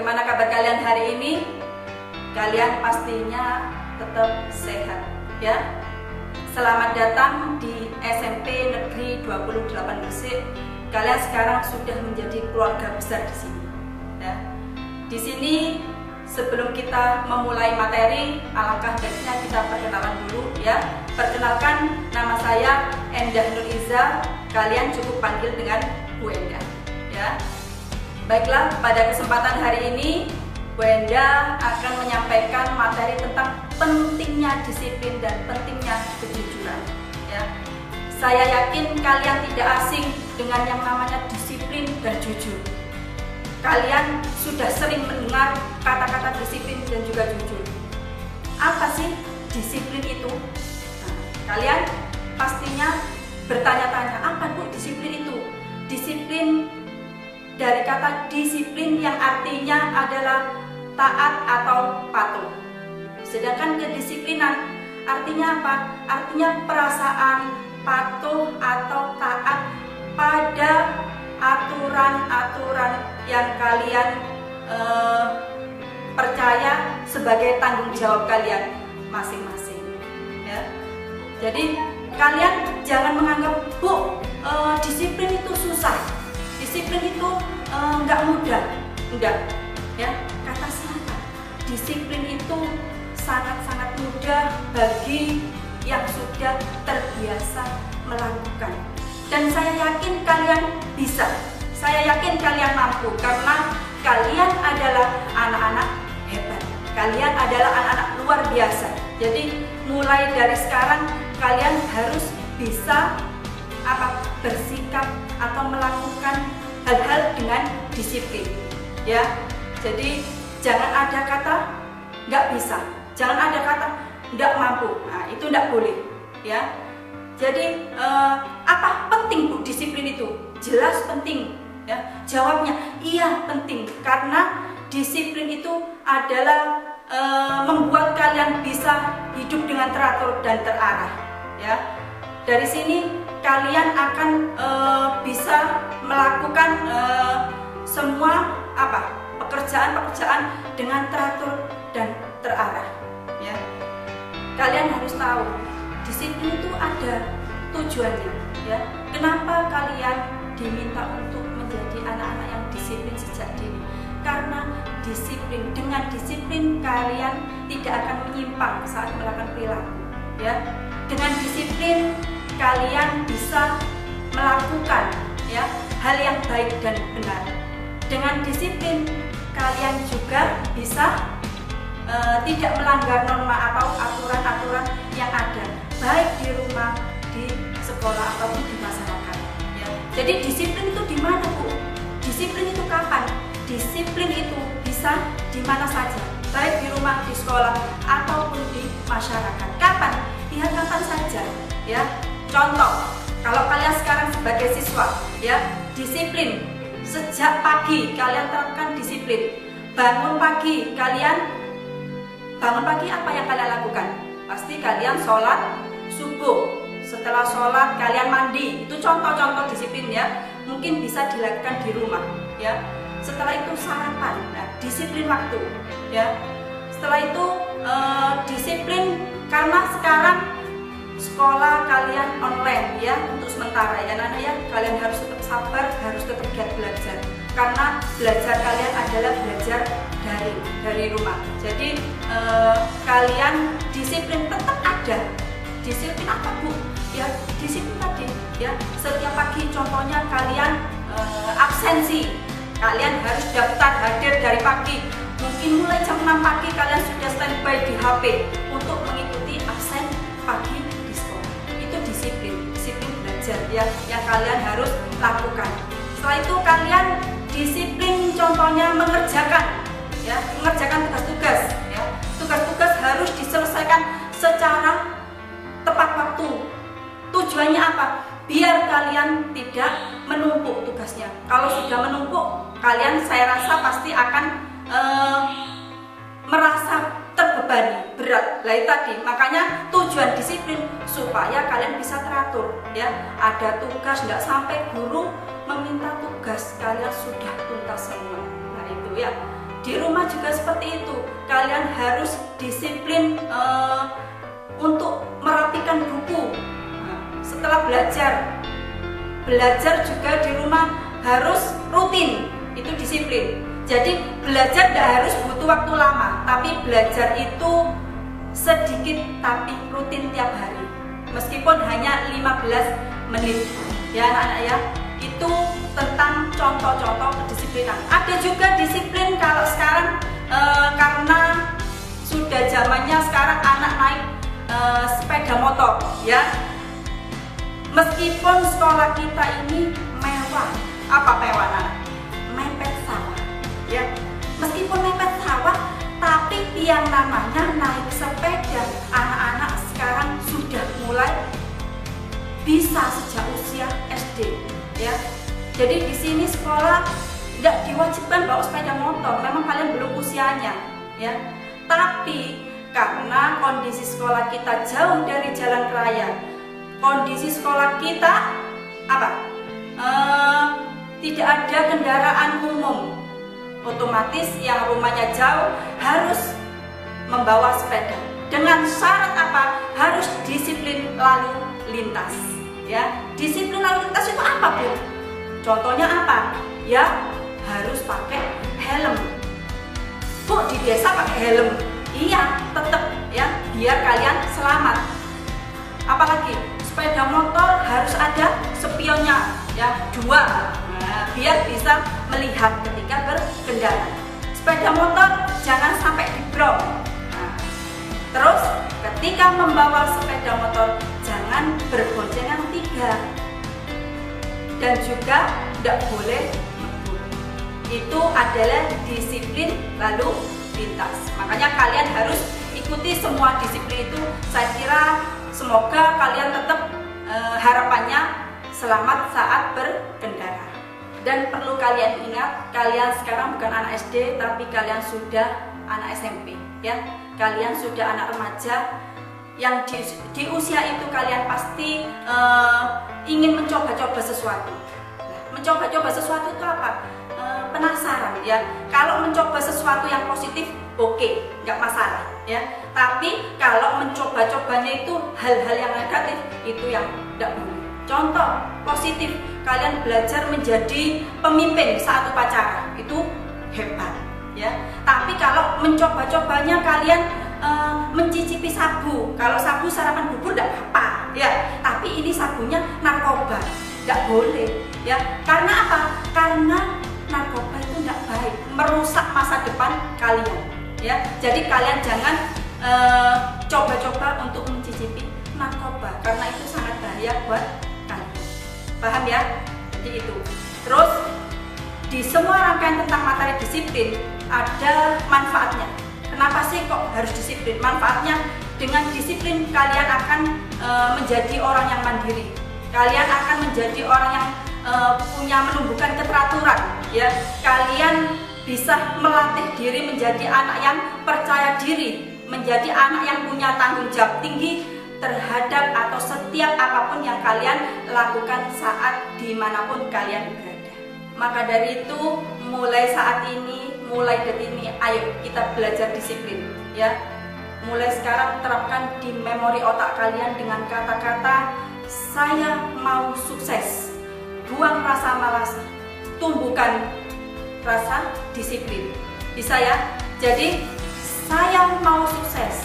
Bagaimana kabar kalian hari ini? Kalian pastinya tetap sehat ya. Selamat datang di SMP Negeri 28 Gresik. Kalian sekarang sudah menjadi keluarga besar di sini ya. Di sini sebelum kita memulai materi, alangkah baiknya kita perkenalan dulu ya. Perkenalkan, nama saya Endah Nuriza. Kalian cukup panggil dengan Bu Endah ya. Baiklah, pada kesempatan hari ini Bu Endah akan menyampaikan materi tentang pentingnya disiplin dan pentingnya kejujuran ya. Saya yakin kalian tidak asing dengan yang namanya disiplin dan jujur. Kalian sudah sering mendengar kata-kata disiplin dan juga jujur. Apa sih disiplin itu? Nah, kalian pastinya bertanya-tanya, apa Bu disiplin itu? Disiplin dari kata disiplin yang artinya adalah taat atau patuh. Sedangkan kedisiplinan artinya apa? Artinya perasaan patuh atau taat pada aturan-aturan yang kalian percaya sebagai tanggung jawab kalian masing-masing ya. Jadi kalian jangan menganggap, Bu, disiplin itu susah, disiplin itu nggak mudah. Enggak ya, kata siapa? Disiplin itu sangat-sangat mudah bagi yang sudah terbiasa melakukan. Dan saya yakin kalian bisa, saya yakin kalian mampu, karena kalian adalah anak-anak hebat, kalian adalah anak-anak luar biasa. Jadi mulai dari sekarang kalian harus bisa bersikap atau melakukan hal-hal dengan disiplin ya. Jadi jangan ada kata nggak bisa, jangan ada kata nggak mampu. Nah, itu nggak boleh ya. Jadi apa penting Bu disiplin itu? Jelas penting ya. Jawabnya iya penting, karena disiplin itu adalah membuat kalian bisa hidup dengan teratur dan terarah ya. Dari sini kalian akan bisa melakukan semua pekerjaan-pekerjaan dengan teratur dan terarah ya. Kalian harus tahu disiplin itu ada tujuannya ya. Kenapa kalian diminta untuk menjadi anak-anak yang disiplin sejak dini? Karena disiplin, dengan disiplin kalian tidak akan menyimpang saat melakukan perilaku ya. Dengan disiplin kalian bisa melakukan ya hal yang baik dan benar. Dengan disiplin kalian juga bisa tidak melanggar norma atau aturan-aturan yang ada, baik di rumah, di sekolah ataupun di masyarakat ya. Jadi disiplin itu di mana Bu? Disiplin itu kapan? Disiplin itu bisa di mana saja, baik di rumah, di sekolah ataupun di masyarakat. Kapan? Ya kapan saja ya. Contoh, kalau kalian sekarang sebagai siswa ya, disiplin sejak pagi kalian terapkan disiplin. Bangun pagi apa yang kalian lakukan? Pasti kalian sholat subuh. Setelah sholat kalian mandi. Itu contoh-contoh disiplin ya. Mungkin bisa dilakukan di rumah ya. Setelah itu sarapan. Nah, disiplin waktu ya. Setelah itu disiplin, karena sekarang sekolah kalian online ya untuk sementara ya Nana ya. Kalian harus tetap sabar, harus tetap giat belajar, karena belajar kalian adalah belajar dari rumah. Jadi kalian disiplin tetap ada. Disiplin apa Bu? Ya disiplin tadi ya. Setiap pagi contohnya kalian absensi, kalian harus daftar hadir dari pagi. Mungkin mulai jam 6 pagi kalian sudah standby di HP untuk mengikuti absen pagi di sekolah. Itu disiplin belajar ya yang kalian harus lakukan. Setelah itu kalian disiplin contohnya mengerjakan tugas-tugas ya. Tugas-tugas harus diselesaikan secara tepat waktu. Tujuannya apa? Biar kalian tidak menumpuk tugasnya. Kalau sudah menumpuk, kalian saya rasa pasti akan merasa terbebani, berat. Lah itu tadi, makanya tujuan disiplin supaya kalian bisa teratur ya. Ada tugas, nggak sampai guru meminta tugas kalian sudah tuntas semua. Nah itu ya. Di rumah juga seperti itu. Kalian harus disiplin untuk merapikan buku. Setelah belajar juga di rumah harus rutin, itu disiplin. Jadi belajar tidak harus butuh waktu lama, tapi belajar itu sedikit tapi rutin tiap hari, meskipun hanya 15 menit ya anak-anak ya. Itu tentang contoh-contoh kedisiplinan. Ada juga disiplin kalau sekarang karena sudah zamannya sekarang anak naik sepeda motor ya. Meskipun sekolah kita ini mewah, apa mewah anak? Mepet sawah ya. Meskipun mepet sawah, tapi yang namanya naik sepeda anak-anak sekarang sudah mulai bisa sejak usia SD ya. Jadi di sini sekolah tidak diwajibkan bawa sepeda motor, memang kalian belum usianya ya. Tapi karena kondisi sekolah kita jauh dari jalan raya, kondisi sekolah kita tidak ada kendaraan umum, otomatis yang rumahnya jauh harus membawa sepeda. Dengan syarat apa? Harus disiplin lalu lintas ya. Disiplin lalu lintas itu apa, Bu? Contohnya apa? Ya harus pakai helm. Bu, di desa pakai helm? Iya, tetap ya, biar kalian selamat. Apalagi sepeda motor harus ada spionnya ya, 2. Nah, biar bisa melihat ketika berkendara. Sepeda motor jangan sampai dibrok. Nah, terus ketika membawa sepeda motor jangan berboncengan 3 dan juga tidak boleh ngebut. Itu adalah disiplin lalu lintas. Makanya kalian harus ikuti semua disiplin itu. Saya kira semoga kalian tetap harapannya selamat saat berkendara. Dan perlu kalian ingat, kalian sekarang bukan anak SD, tapi kalian sudah anak SMP ya. Kalian sudah anak remaja yang di usia itu kalian pasti ingin mencoba-coba sesuatu. Mencoba-coba sesuatu itu apa? Penasaran ya. Kalau mencoba sesuatu yang positif, oke, nggak masalah ya. Tapi kalau mencoba-cobanya itu hal-hal yang negatif, itu yang tidak boleh. Contoh positif, kalian belajar menjadi pemimpin saat upacara, itu hebat ya. Tapi kalau mencoba-cobanya kalian mencicipi sabu, kalau sabu sarapan bubur tidak apa-apa ya. Tapi ini sabunya narkoba, tidak boleh ya. Karena apa? Karena narkoba itu tidak baik, merusak masa depan kalian ya. Jadi kalian jangan coba-coba untuk mencicipi narkoba, karena itu sangat bahaya buat kalian. Paham ya? Jadi itu. Terus di semua rangkaian tentang materi disiplin ada manfaatnya. Kenapa sih kok harus disiplin? Manfaatnya, dengan disiplin kalian akan menjadi orang yang mandiri. Kalian akan menjadi orang yang menumbuhkan keteraturan ya. Kalian bisa melatih diri menjadi anak yang percaya diri, menjadi anak yang punya tanggung jawab tinggi terhadap atau setiap apapun yang kalian lakukan saat dimanapun kalian berada. Maka dari itu, mulai saat ini, mulai detik ini, ayo kita belajar disiplin ya. Mulai sekarang terapkan di memori otak kalian dengan kata-kata saya mau sukses. Buang rasa malas, tumbuhkan rasa disiplin. Bisa ya? Jadi saya mau sukses,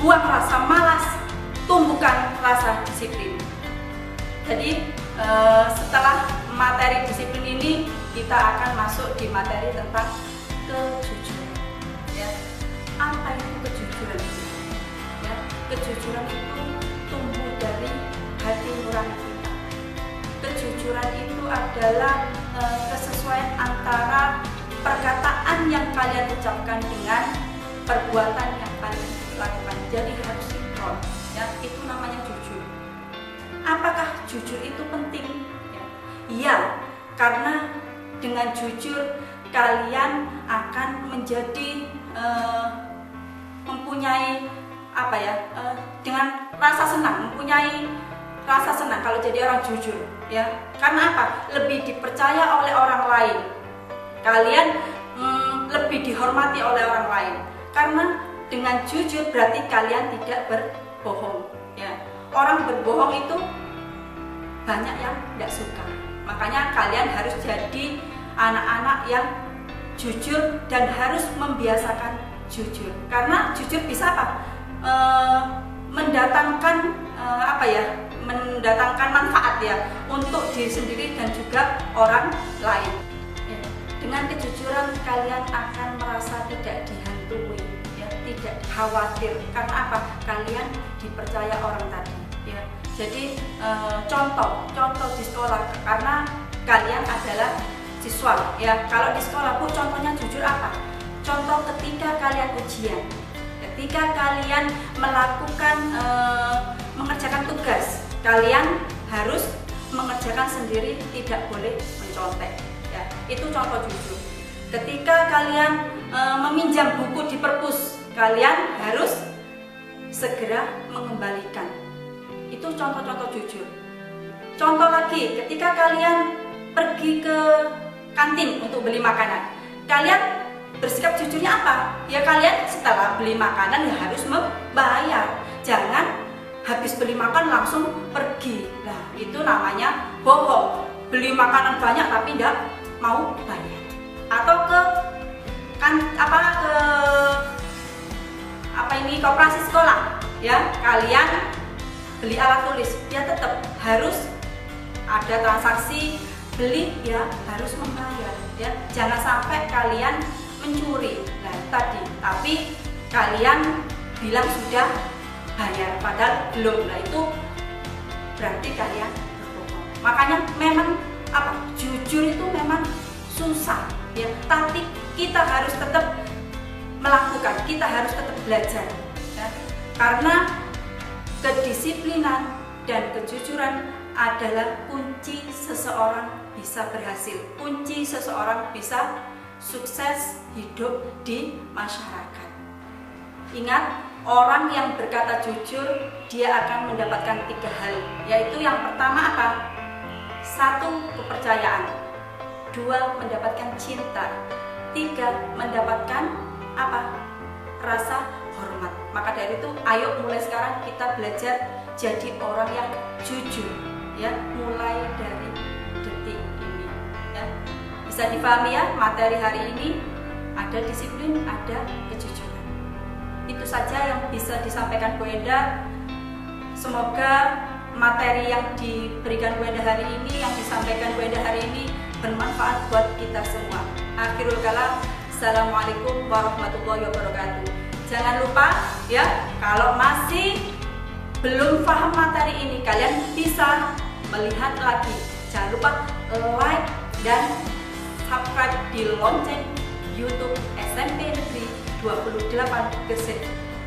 buang rasa malas, tumbuhkan rasa disiplin. Jadi setelah materi disiplin ini, kita akan masuk di materi tentang kejujuran ya. Apa itu kejujuran? Ya, kejujuran itu tumbuh dari hati nurani kita. Kejujuran itu adalah kesesuaian antara perkataan yang kalian ucapkan dengan perbuatan yang kalian lakukan. Jadi harus sinkron ya, itu namanya jujur. Apakah jujur itu penting? Iya, karena dengan jujur kalian akan menjadi mempunyai apa ya, dengan rasa senang, mempunyai rasa senang kalau jadi orang jujur ya. Karena apa? Lebih dipercaya oleh orang lain. Kalian lebih dihormati oleh orang lain. Karena dengan jujur berarti kalian tidak berbohong. Ya, orang berbohong itu banyak yang tidak suka. Makanya kalian harus jadi anak-anak yang jujur dan harus membiasakan jujur. Karena jujur bisa apa? Mendatangkan mendatangkan manfaat ya untuk diri sendiri dan juga orang lain. Ya. Dengan kejujuran kalian akan merasa tidak dihantui, ya, tidak khawatir. Karena apa? Kalian dipercaya orang tadi. Ya. Jadi contoh di sekolah, karena kalian adalah siswa. Ya, kalau di sekolah Bu, contohnya jujur apa? Contoh ketika kalian ujian, ketika kalian melakukan mengerjakan tugas, kalian harus mengerjakan sendiri, tidak boleh mencontek. Ya, itu contoh jujur. Ketika kalian meminjam buku di perpus, kalian harus segera mengembalikan. Itu contoh-contoh jujur. Contoh lagi, ketika kalian pergi ke kantin untuk beli makanan, kalian bersikap jujurnya apa? Ya kalian setelah beli makanan ya harus membayar. Jangan habis beli makan langsung pergi. Nah, itu namanya bohong. Beli makanan banyak tapi tidak mau bayar. Atau ke koperasi sekolah, ya kalian beli alat tulis, ya tetap harus ada transaksi beli, ya harus membayar. Ya, jangan sampai kalian mencuri. Nah, tadi, tapi kalian bilang sudah bayar padahal belum. Nah, itu berarti kalian berbohong. Makanya memang jujur itu memang susah, ya, tapi kita harus tetap melakukan, kita harus tetap belajar, ya. Karena kedisiplinan dan kejujuran adalah kunci seseorang bisa berhasil, kunci seseorang bisa sukses hidup di masyarakat. Ingat, orang yang berkata jujur, dia akan mendapatkan 3 hal, yaitu yang pertama apa? 1, kepercayaan. 2, mendapatkan cinta. 3, mendapatkan apa? Rasa hormat. Maka dari itu, ayo mulai sekarang kita belajar jadi orang yang jujur, ya, mulai dari detik ini, ya. Bisa dipahami ya, materi hari ini ada disiplin, ada kejujuran. Itu saja yang bisa disampaikan Bu Enda. Semoga materi yang diberikan Bu Enda hari ini, yang disampaikan Bu Enda hari ini bermanfaat buat kita semua. Akhirul kalam, assalamualaikum warahmatullahi wabarakatuh. Jangan lupa ya, kalau masih belum paham materi ini, kalian bisa melihat lagi. Jangan lupa like dan subscribe di lonceng YouTube SMP Negeri 28 Gresik.